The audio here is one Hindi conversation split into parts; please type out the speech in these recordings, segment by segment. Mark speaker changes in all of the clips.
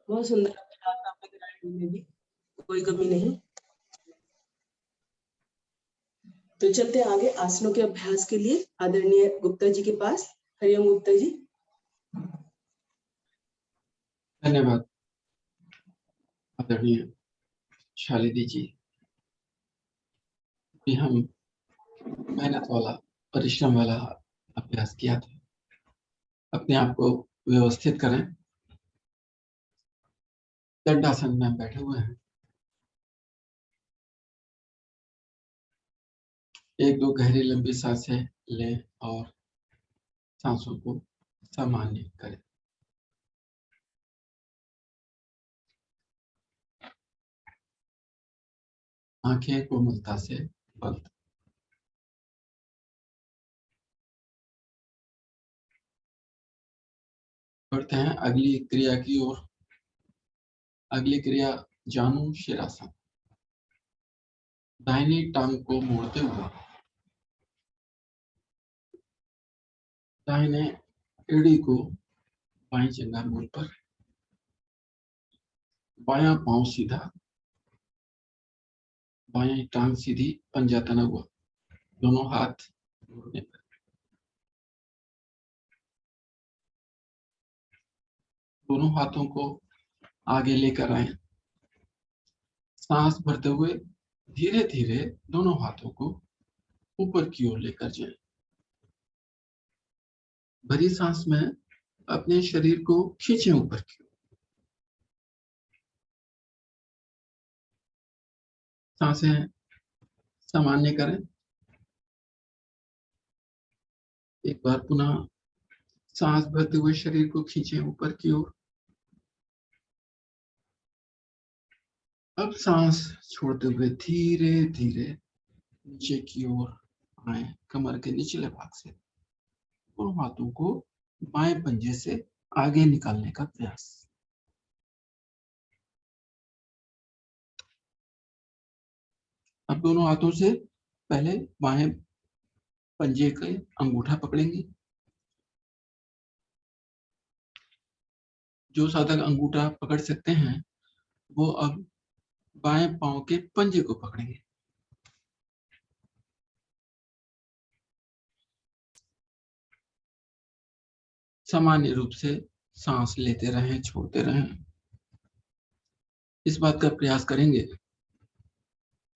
Speaker 1: बहुत सुंदर अभ्यास आपने कराया, में भी कोई कमी नहीं। तो चलते आगे आसनों के अभ्यास के लिए आदरणीय गुप्ता जी के पास। हरिओम गुप्ता जी।
Speaker 2: धन्यवाद आदरणीय शालिनी जी। भी हम मेहनत वाला परिश्रम वाला अभ्यास किया था। अपने आप को व्यवस्थित करें। दंडासन में हम बैठे हुए हैं। एक दो गहरी लंबी सांसें लें और सांसों को सामान्य करें। आंखें कोमलता से बंद। बढ़ते हैं अगली क्रिया की ओर। अगली क्रिया जानु शिरासन। दाहिनी टांग को मोड़ते हुए दाहिने एड़ी को बाईं जंघामूल पर, बायां पांव सीधा, बायां टांग सीधी, पंजा तना हुआ, दोनों हाथ घुटने पर। दोनों हाथों को आगे लेकर आए। सांस भरते हुए धीरे धीरे दोनों हाथों को ऊपर की ओर लेकर जाएं। भरी सांस में अपने शरीर को खींचें ऊपर की ओर। सांसें सामान्य करें। एक बार पुनः सांस भरते हुए शरीर को खींचें ऊपर की ओर। अब सांस छोड़ते हुए धीरे धीरे नीचे की ओर आए। कमर के निचले भाग से दोनों हाथों को बाएं पंजे से आगे निकालने का प्रयास। अब दोनों हाथों से पहले बाएं पंजे के अंगूठा पकड़ेंगे। जो साधक अंगूठा पकड़ सकते हैं वो अब बाएं पांव के पंजे को पकड़ेंगे। सामान्य रूप से सांस लेते रहें, छोड़ते रहें। इस बात का प्रयास करेंगे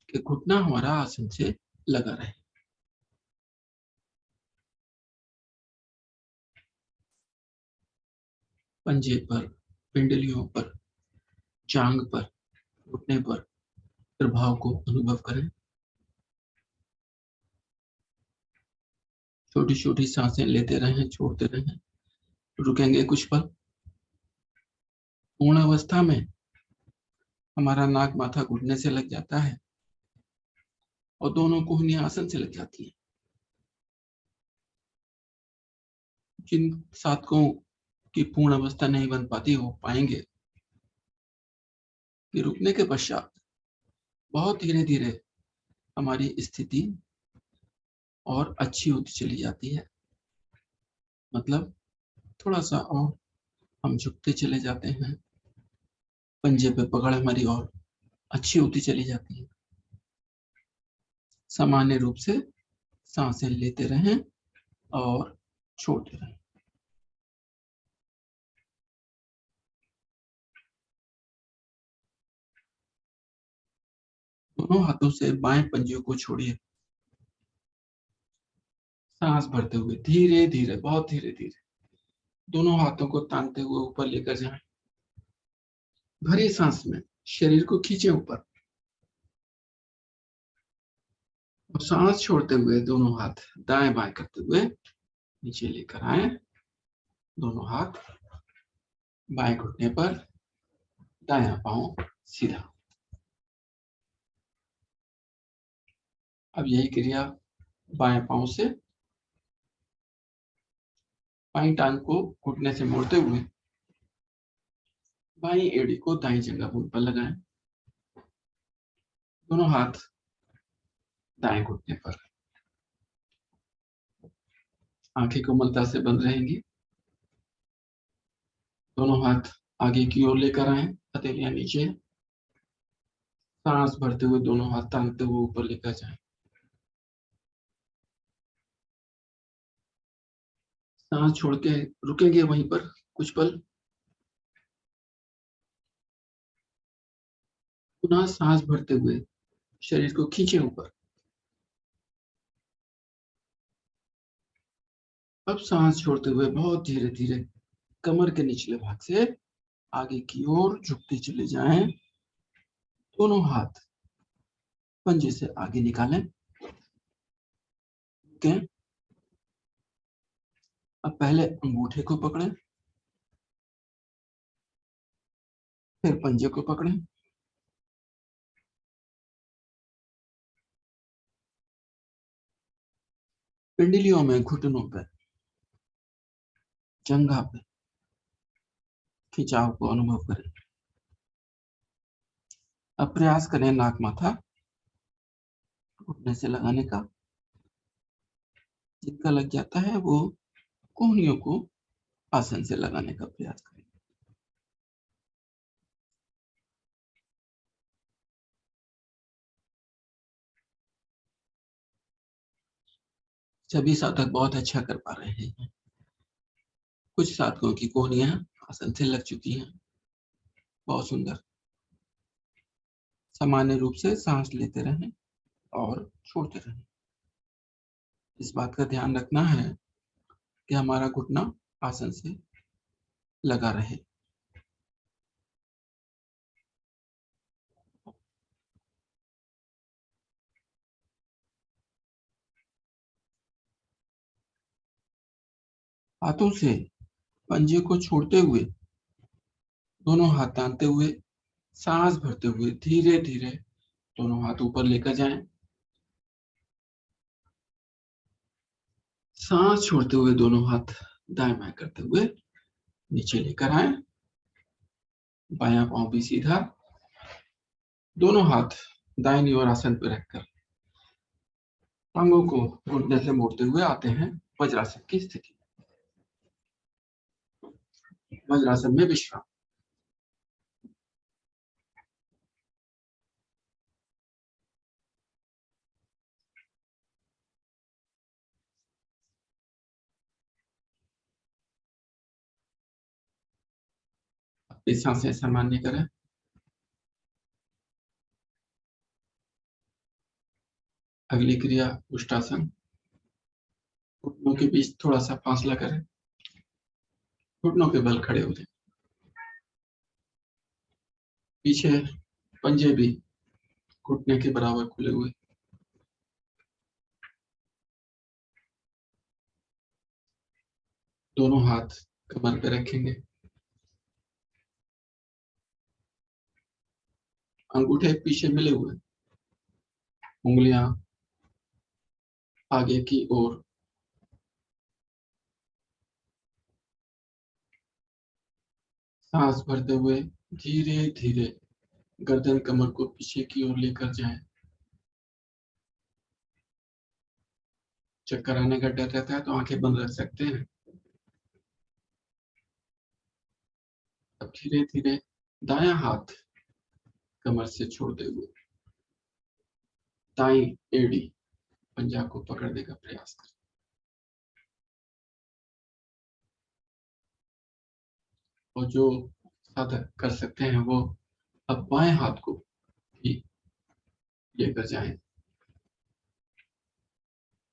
Speaker 2: कि घुटना हमारा आसन से लगा रहे। पंजे पर, पिंडलियों पर, जांग पर, घुटने पर प्रभाव को अनुभव करें। छोटी छोटी सांसें लेते रहें, छोड़ते रहें। रुकेंगे कुछ पल। पूर्ण अवस्था में हमारा नाक माथा घुटने से लग जाता है और दोनों कोहनियां आसन से लग जाती है। जिन साधकों की पूर्ण अवस्था नहीं बन पाती वो पाएंगे कि रुकने के पश्चात बहुत धीरे धीरे हमारी स्थिति और अच्छी होती चली जाती है। मतलब थोड़ा सा और हम झुकते चले जाते हैं। पंजे पे पकड़ हमारी और अच्छी होती चली जाती है। सामान्य रूप से सांसें लेते रहें और छोड़ते रहें। दोनों हाथों से बाएं पंजे को छोड़िए। सांस भरते हुए धीरे धीरे, बहुत धीरे धीरे दोनों हाथों को तानते हुए ऊपर लेकर जाएं। भरी सांस में शरीर को खींचे ऊपर और सांस छोड़ते हुए दोनों हाथ दाएं बाएं करते हुए नीचे लेकर आए। दोनों हाथ बाएं घुटने पर, दायां पांव सीधा। अब यही क्रिया बाएं पांव से बाईं टांग को घुटने से मोड़ते हुए बाईं एड़ी को दाईं जंघामूल पर लगाएं। दोनों हाथ दाएं घुटने पर। आंखें कोमलता से बंद रहेंगी। दोनों हाथ आगे की ओर लेकर आए, हथेलियां नीचे, सांस भरते हुए दोनों हाथ तानते हुए ऊपर लेकर जाएं। सांस छोड़ के रुकेंगे वहीं पर कुछ पल, पुनः सांस भरते हुए शरीर को खींचे ऊपर। अब सांस छोड़ते हुए बहुत धीरे धीरे कमर के निचले भाग से आगे की ओर झुकते चले जाएं। दोनों हाथ पंजे से आगे निकालें। ओके, अब पहले अंगूठे को पकड़ें, फिर पंजे को पकड़ें। पिंडलियों में घुटनों पर, जंघा पे खिंचाव को अनुभव करें। अब प्रयास करें नाक माथा घुटने से लगाने का। जिनका लग जाता है वो कोहनियों को आसन से लगाने का प्रयास करें। सभी साधक बहुत अच्छा कर पा रहे हैं। कुछ साधकों की कोहनियां आसन से लग चुकी हैं। बहुत सुंदर। सामान्य रूप से सांस लेते रहें और छोड़ते रहें। इस बात का ध्यान रखना है कि हमारा घुटना आसन से लगा रहे। हाथों से पंजे को छोड़ते हुए दोनों हाथ तानते हुए सांस भरते हुए धीरे धीरे दोनों हाथ ऊपर लेकर जाएं। सांस छोड़ते हुए दोनों हाथ दाएं बाएं करते हुए नीचे लेकर आए। बायां पांव भी सीधा, दोनों हाथ दाहिनी ओर आसन पर रखकर टांगों को घुटने से मोड़ते हुए आते हैं वज्रासन की स्थिति। वज्रासन में विश्राम। अपनी सांसें सामान्य करें। अगली क्रिया उष्टासन। घुटनों के बीच थोड़ा सा फासला करें, घुटनों के बल खड़े हो जाए, पीछे पंजे भी घुटने के बराबर खुले हुए। दोनों हाथ कमर पे रखेंगे, अंगूठे पीछे मिले हुए, उंगलियां आगे की ओर। सांस भरते हुए धीरे धीरे गर्दन कमर को पीछे की ओर लेकर जाएं। चक्कर आने का डर रहता है तो आंखें बंद रख सकते हैं। अब धीरे धीरे दायां हाथ कमर से छोड़ते हुए दाई एड़ी पंजा को पकड़ने का प्रयास करें। और जो साधक कर सकते हैं वो अब बाएं हाथ को भी लेकर जाएं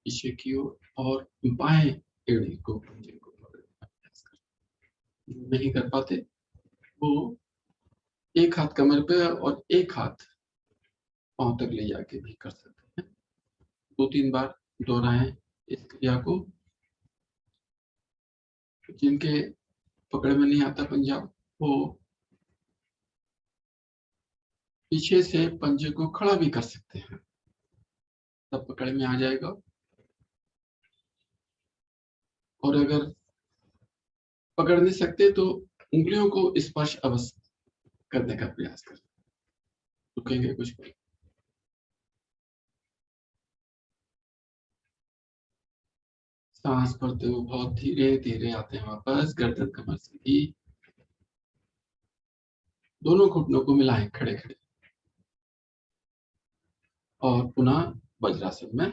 Speaker 2: पीछे की ओर और बाएं एड़ी को पंजे को पकड़ने का प्रयास करें। जो नहीं कर पाते वो एक हाथ कमर पे और एक हाथ पांव तक ले जाके भी कर सकते हैं। 2-3 बार दोहराएं इस क्रिया को। जिनके पकड़ में नहीं आता पंजा वो पीछे से पंजे को खड़ा भी कर सकते हैं, तब पकड़ में आ जाएगा। और अगर पकड़ नहीं सकते तो उंगलियों को स्पर्श अवश्य करने का प्रयास करें। रुकेंगे कुछ पल। सांस भरते हुए बहुत धीरे धीरे आते हैं वापस, गर्दन कमर सीधी। दोनों घुटनों को मिलाएं खड़े खड़े और पुनः वज्रासन में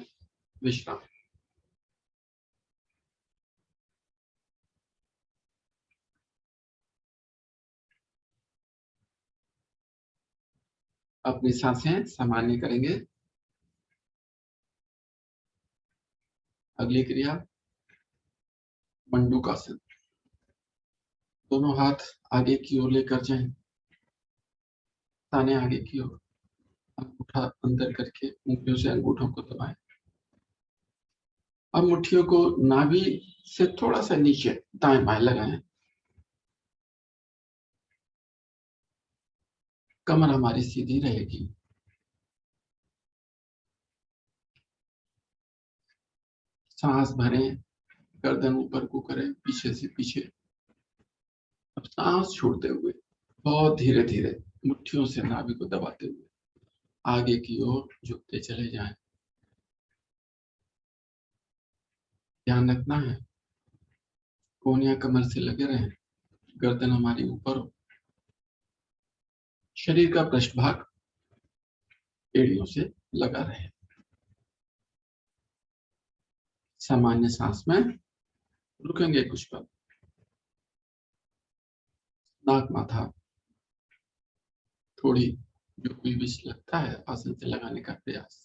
Speaker 2: विश्राम। अपनी सांसें सामान्य करेंगे। अगली क्रिया मंडूकासन। दोनों हाथ आगे की ओर लेकर जाएं, ताने आगे की ओर, अंगूठा अंदर करके उंगलियों से अंगूठों को दबाएं और मुट्ठियों को नाभि से थोड़ा सा नीचे दाएं बाएं लगाएं। कमर हमारी सीधी रहेगी। सांस भरें, गर्दन ऊपर को करें पीछे से पीछे। अब सांस छोड़ते हुए बहुत धीरे धीरे मुट्ठियों से नाभि को दबाते हुए आगे की ओर झुकते चले जाएं। ध्यान रखना है कोहनियां कमर से लगे रहें, गर्दन हमारी ऊपर हो, शरीर का पृष्ठभाग एड़ियों से लगा रहे। सामान्य सांस में रुकेंगे कुछ पल। नाक माथा थोड़ी जो कोई विष लगता है आसन से लगाने का प्रयास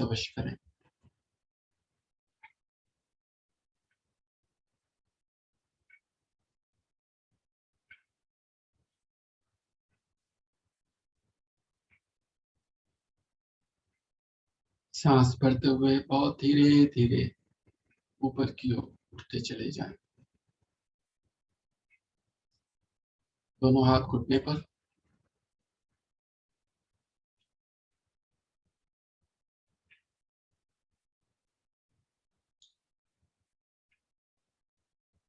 Speaker 2: अवश्य करें। सांस भरते हुए बहुत धीरे धीरे ऊपर की ओर उठते चले जाएं। दोनों हाथ घुटने पर।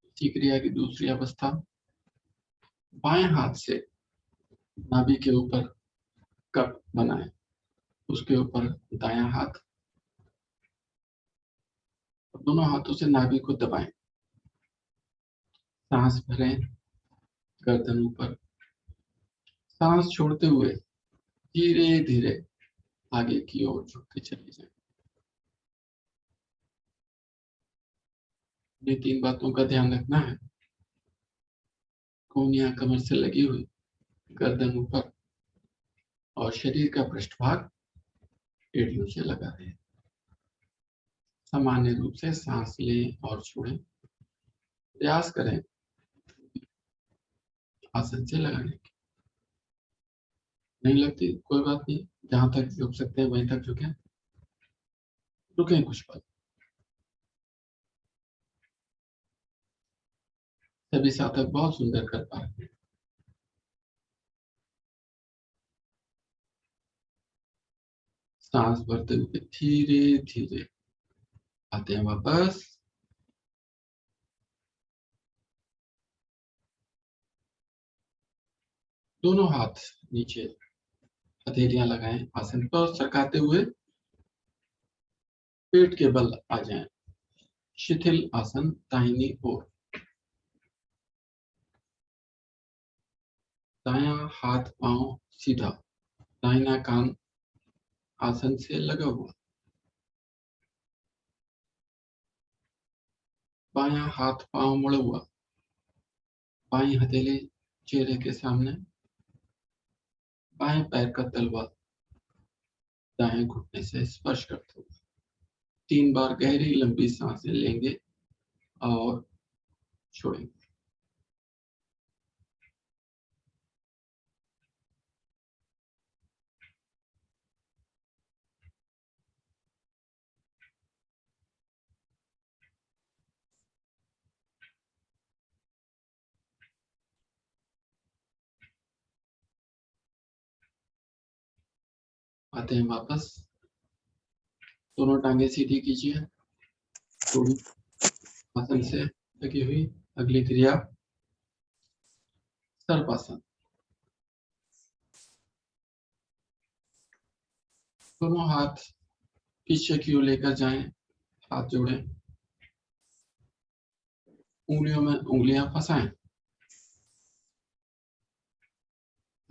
Speaker 2: इसी क्रिया की दूसरी अवस्था, बाएं हाथ से नाभि के ऊपर कप बनाएं, उसके ऊपर दायां हाथ, दोनों हाथों से नाभि को दबाएं। सांस भरें, गर्दन ऊपर, सांस छोड़ते हुए धीरे धीरे आगे की ओर झुकते चले जाएं। ये 3 बातों का ध्यान रखना है। कोहनियां कमर से लगी हुई, गर्दन ऊपर और शरीर का पृष्ठभाग एड़ियों से लगा रहे। सामान्य रूप से सांस लें और छोड़ें। प्रयास करें आसन से लगाने की। नहीं लगती कोई बात नहीं, जहां तक झुक सकते हैं वहीं तक झुकें। रुकें कुछ पल। सभी साधक बहुत सुंदर कर पा रहे हैं। सांस भरते हुए धीरे धीरे आते हैं वापस। दोनों हाथ नीचे हथेलियां लगाएं, आसन पर सरकाते हुए पेट के बल आ जाएं। शिथिल आसन दाहिनी ओर। दायां हाथ पांव सीधा, दाहिना कान आसन से लगा हुआ। बायां हाथ पांव मुड़ा हुआ, बाईं हथेली चेहरे के सामने, बाएं पैर का तलवा दाएं घुटने से स्पर्श करते हुए। 3 बार गहरी लंबी सांसें लेंगे और छोड़ेंगे। आते हैं वापस। दोनों टांगे सीधी कीजिए, थोड़ी आसन से लगी हुई। अगली क्रिया सर्पासन। दोनों हाथ पीछे की ओर लेकर जाएं, हाथ जोड़ें, उंगलियों में उंगलियां फंसाएं।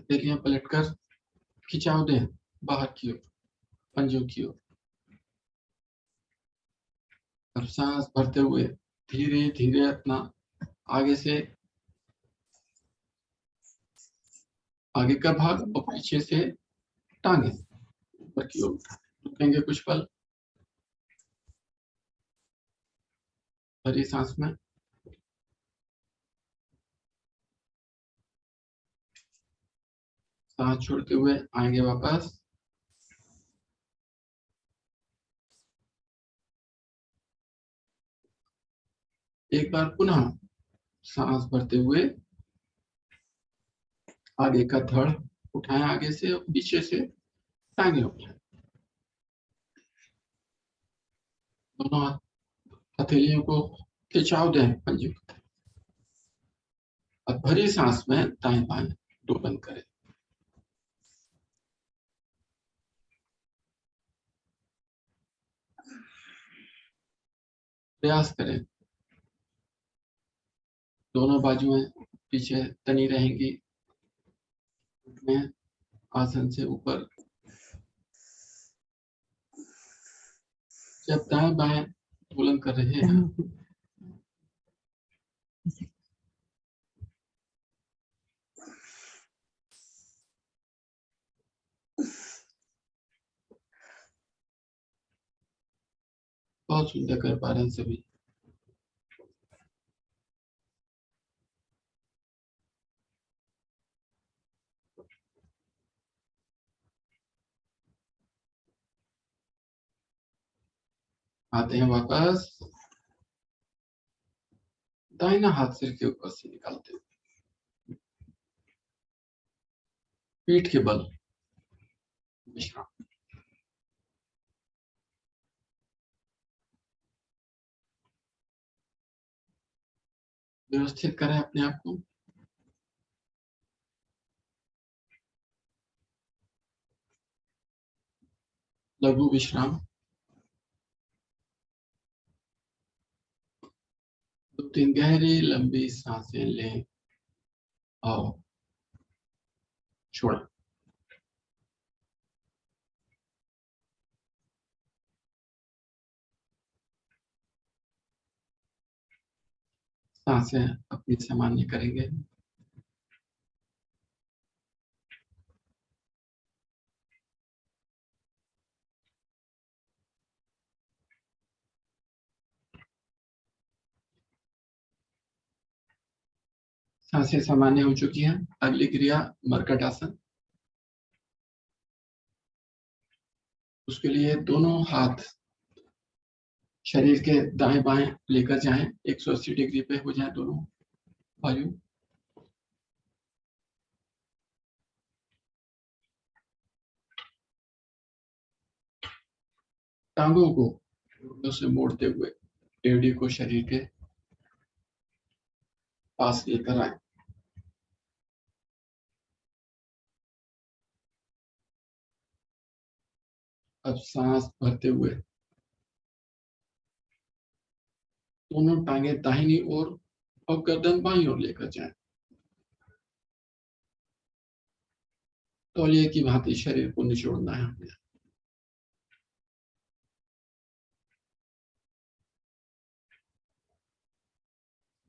Speaker 2: हथेलियां पलटकर खिंचाव दें बाहर की ओर, पंजों की ओर। अब सांस भरते हुए धीरे धीरे अपना आगे से आगे का भाग और पीछे से टांगे ऊपर की ओर उठाएं। रुकेंगे कुछ पल। भरी सांस में सांस छोड़ते हुए आएंगे वापस। एक बार पुनः सांस भरते हुए आगे का धड़ उठाएं, आगे से और पीछे से टांगे उठाएं। दोनों हथेलियों को खिंचाव दें पंजे की तरफ। अब भरी सांस में दाएं बाएं दोलन करें। प्रयास करें। दोनों बाजुएं पीछे तनी रहेंगी। में आसन से ऊपर। जब दाएं बाएं दोलन कर रहे हैं बहुत सुंदर कर पा रहे हैं सभी। आते हैं वापस। दाहिना हाथ सिर के ऊपर से निकालते हैं। पीठ के बल विश्राम। व्यवस्थित करें अपने आप को। लघु विश्राम। 2-3 गहरी लंबी सांसें लें और छोड़ें। सांसें अपनी सामान्य करेंगे। सांसें सामान्य हो चुकी हैं। अगली क्रिया मरकट आसन। उसके लिए दोनों हाथ शरीर के दाएं बाएं लेकर जाएं। 180 डिग्री पे हो जाए दोनों बाजू। टांगों को घुटनों से मोड़ते हुए एड़ी को शरीर के पास लेकर आए। अब सांस भरते हुए दोनों टांगे दाहिनी ओर और गर्दन बाईं ओर लेकर जाएं। तौलिए की भांति शरीर को निचोड़ना है हमें।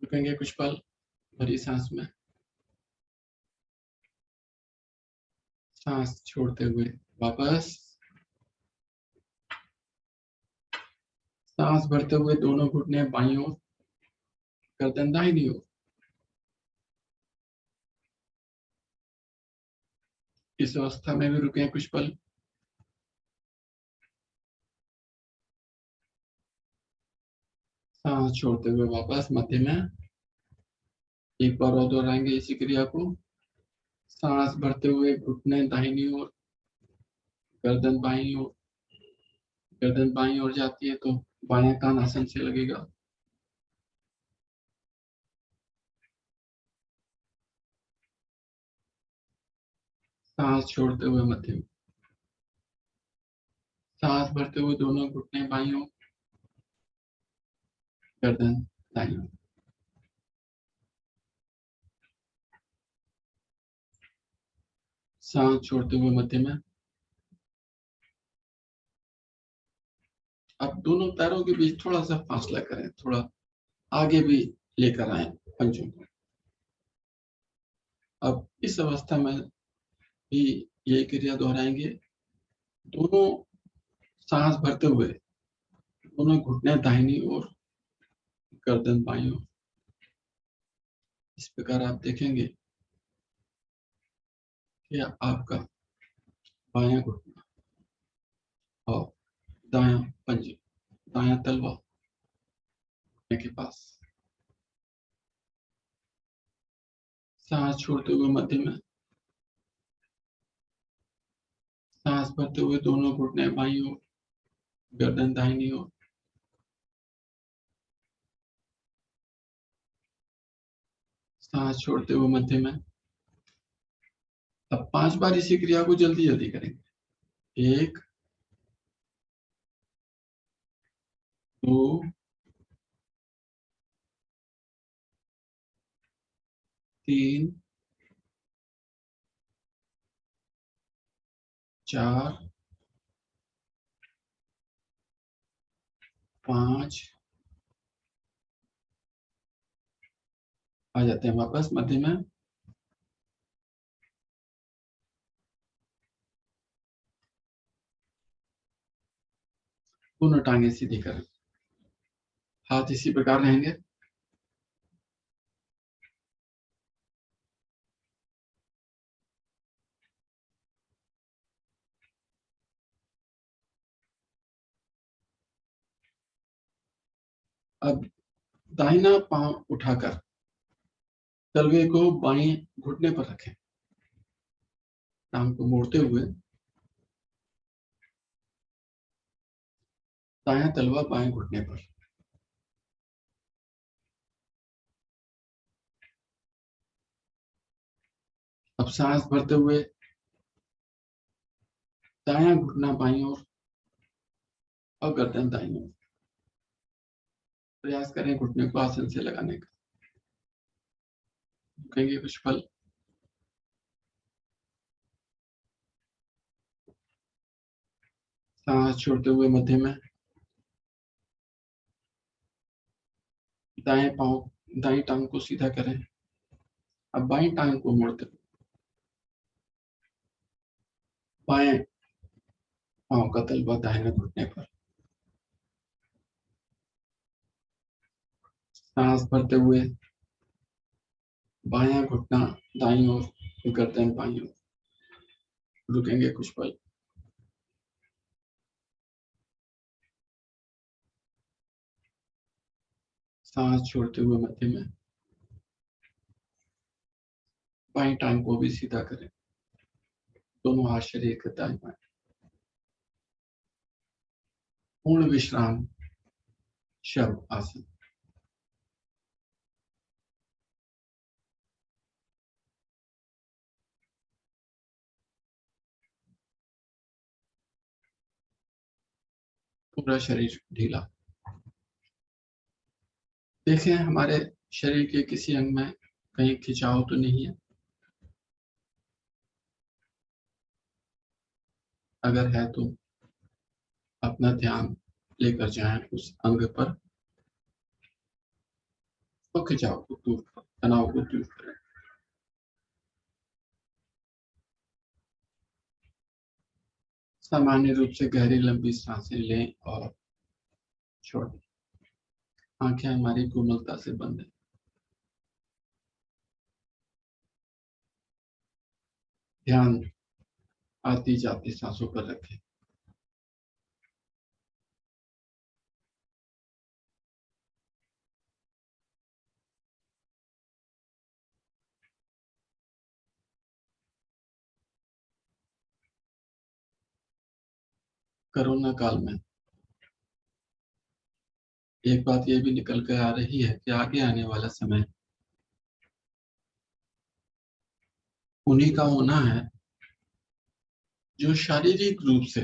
Speaker 2: रुकेंगे कुछ पल भरी सांस में। सांस छोड़ते हुए वापस। सांस भरते हुए दोनों घुटने बाईं ओर, गर्दन दाहिनी ओर। इस अवस्था में भी रुके कुछ पल। सांस छोड़ते हुए वापस मध्य में। एक बार और दोहराएंगे इसी क्रिया को। सांस भरते हुए घुटने दाहिनी ओर, गर्दन बाईं ओर। गर्दन बाईं ओर जाती है तो बायां कान आसन से लगेगा। सांस छोड़ते हुए मध्य में। सांस भरते हुए दोनों घुटने बाईं ओर, गर्दन दाईं ओर। सांस छोड़ते हुए मध्य में। अब दोनों पैरों के बीच थोड़ा सा फासला करें, थोड़ा आगे भी लेकर आए पंजों को। अब इस अवस्था में भी यही क्रिया दोहराएंगे। दोनों सांस भरते हुए दोनों घुटने दाहिनी ओर, गर्दन बाईं ओर। इस प्रकार आप देखेंगे कि आपका बायां घुटना और दायां पंजा, दायां तलवा घुटने के पास। सांस छोड़ते हुए मध्य में। सांस भरते हुए दोनों घुटने बाईं ओर, गर्दन दाहिनी ओर। सांस छोड़ते हुए मध्य में। अब 5 बार इसी क्रिया को जल्दी जल्दी करेंगे। 1 2 3 4 5। आ जाते हैं वापस मध्य में। दोनों टांगे सीधी करें, हाथ इसी प्रकार रहेंगे। अब दाहिना पांव उठाकर तलवे को बाएं घुटने पर रखें, टांग को मोड़ते हुए दायां तलवा बाएं घुटने पर। अब सांस भरते हुए दायां घुटना बाईं ओर और गर्दन दाईं ओर। प्रयास करें घुटने को आसन से लगाने का। रुकेंगे कुछ पल। सांस छोड़ते हुए मध्य में। दाएं पांव, दाएं टांग को सीधा करें। अब बाएं टांग को मोड़ते हुए बाएं पांव का तलवा दाहिने घुटने पर। सांस भरते हुए बायां घुटना दाईं ओर, गर्दन बाईं ओर। रुकेंगे कुछ पल। सांस छोड़ते हुए मध्य में। बाएं टांग को भी सीधा करें, दोनों हाथ शरीर के दाएं बाएं। पूर्ण विश्राम शव आसन। पूरा शरीर ढीला। देखें हमारे शरीर के किसी अंग में कहीं खिंचाव तो नहीं है। अगर है तो अपना ध्यान लेकर जाएं उस अंग पर और खिंचाव को दूर, तनाव को दूर करें। सामान्य रूप से गहरी लंबी सांसें लें और छोड़ें। आंखें हमारी कोमलता से बंद है। ध्यान आती जाती सांसों पर रखें। कोरोना काल में एक बात ये भी निकल कर आ रही है कि आगे आने वाला समय उन्हीं का होना है जो शारीरिक रूप से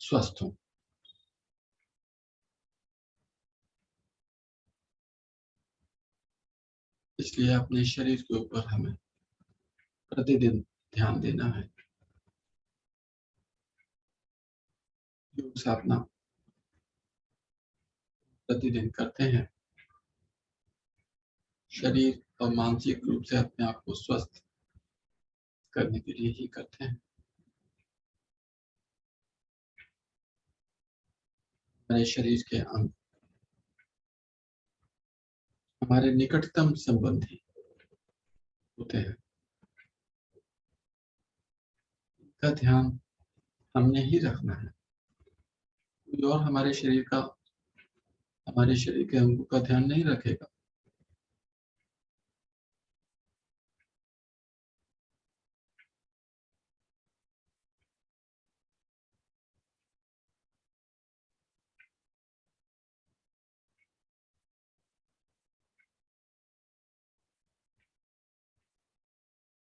Speaker 2: स्वस्थ हो। इसलिए अपने शरीर के ऊपर हमें प्रतिदिन ध्यान देना है। योग साधना प्रतिदिन करते हैं, शरीर और मानसिक रूप से अपने आप को स्वस्थ करने के लिए ही करते हैं। हमारे शरीर के अंग हमारे निकटतम संबंधी होते हैं, इनका ध्यान हमने ही रखना है। कोई और हमारे शरीर के अंगों का ध्यान नहीं रखेगा।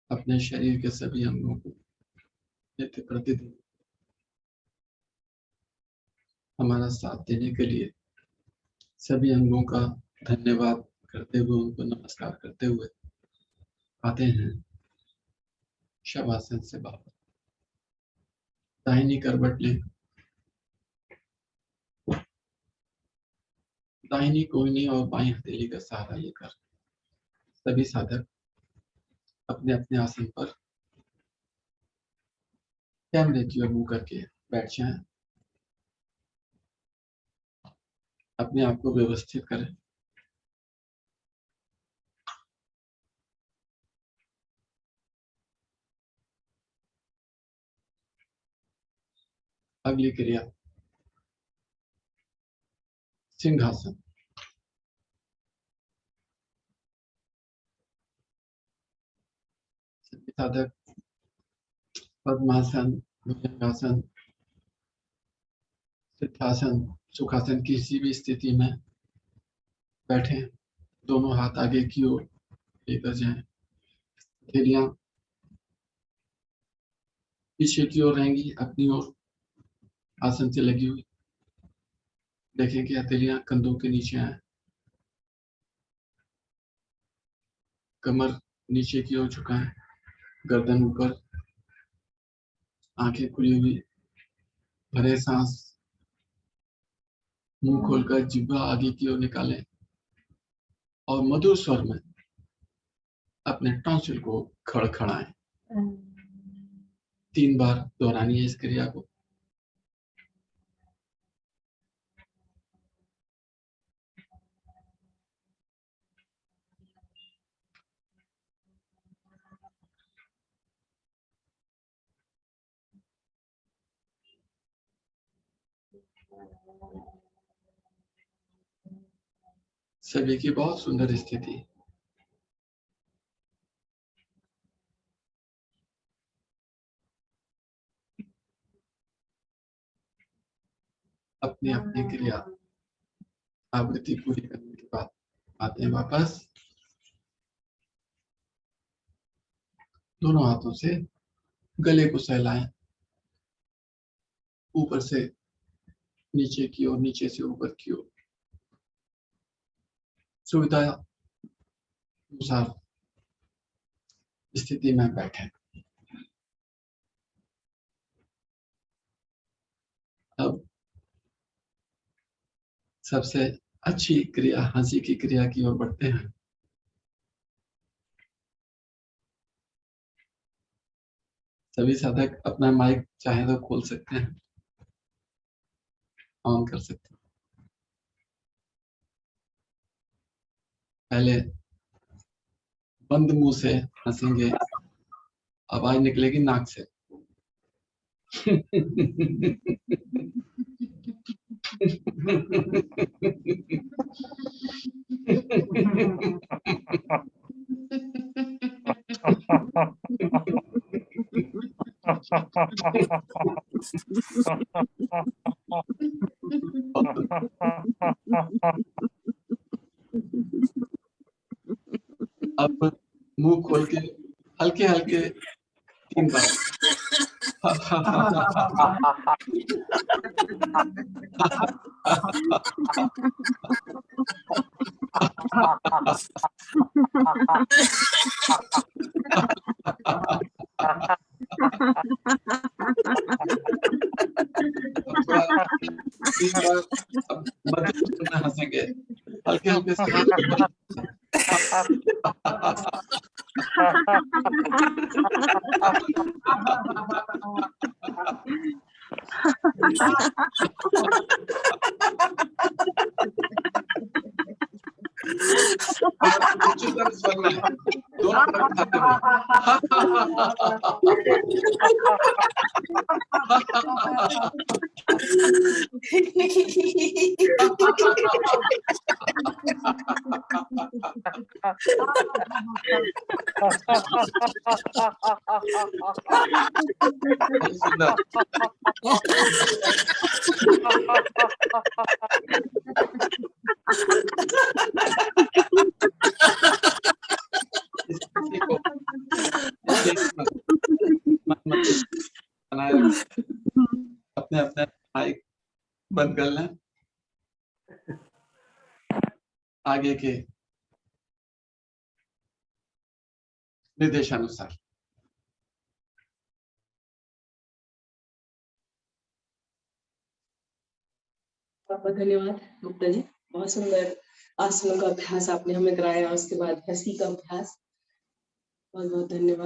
Speaker 2: अपने शरीर के सभी अंगों को नित्य प्रतिदिन हमारा साथ देने के लिए सभी अंगों का धन्यवाद करते हुए, उनको नमस्कार करते हुए आते हैं शवासन से बाहर। दाहिनी करवट लें, दाहिनी कोहनी और बाईं हथेली का सहारा लेकर सभी साधक अपने अपने आसन पर कैमरे की ओर मुंह करके बैठ जाएं। अपने आप को व्यवस्थित करें। अगली क्रिया सिंहासन। सभी साधक पद्मासन, भुजंगासन, सिद्धासन, सुखासन किसी भी स्थिति में बैठे, दोनों हाथ आगे की ओर लेकर जाएं। हथेलियां पीछे की ओर रहेंगी, अपनी ओर आसन से लगी हुई। देखें कि हथेलियां कंधों के नीचे आए, कमर नीचे की ओर झुकाएं, गर्दन ऊपर, आंखें खुली हुई, भरे सांस, मुंह खोलकर जिह्वा आगे की ओर निकालें और मधुर स्वर में अपने टॉन्सिल को खड़खड़ाएं। 3 बार दोहरानी है इस क्रिया को। सभी की बहुत सुंदर स्थिति। अपनी अपनी क्रिया आवृत्ति पूरी करने के बाद आते हैं वापस। दोनों हाथों से गले को सहलाएं, ऊपर से नीचे की ओर, नीचे से ऊपर की ओर। सुविधा अनुसार स्थिति में बैठे। अब सबसे अच्छी क्रिया हंसी की क्रिया की ओर बढ़ते हैं। सभी साधक अपना माइक चाहे तो खोल सकते हैं, ऑन कर सकते हैं। पहले बंद मुंह से हंसेंगे, आवाज निकलेगी नाक से। अब मुंह खोल के हल्के हल्के 3 बार अब मत हंसेंगे, हल्के हल्के से दोनों तरफ खाते बहुत सुंदर। बनाए अपने अपने माइक बंद कर लें। आगे के निर्देशानुसार
Speaker 1: बहुत धन्यवाद गुप्ता जी, बहुत सुंदर आसनों का अभ्यास आपने हमें कराया, उसके बाद हंसी का अभ्यास। बहुत बहुत धन्यवाद।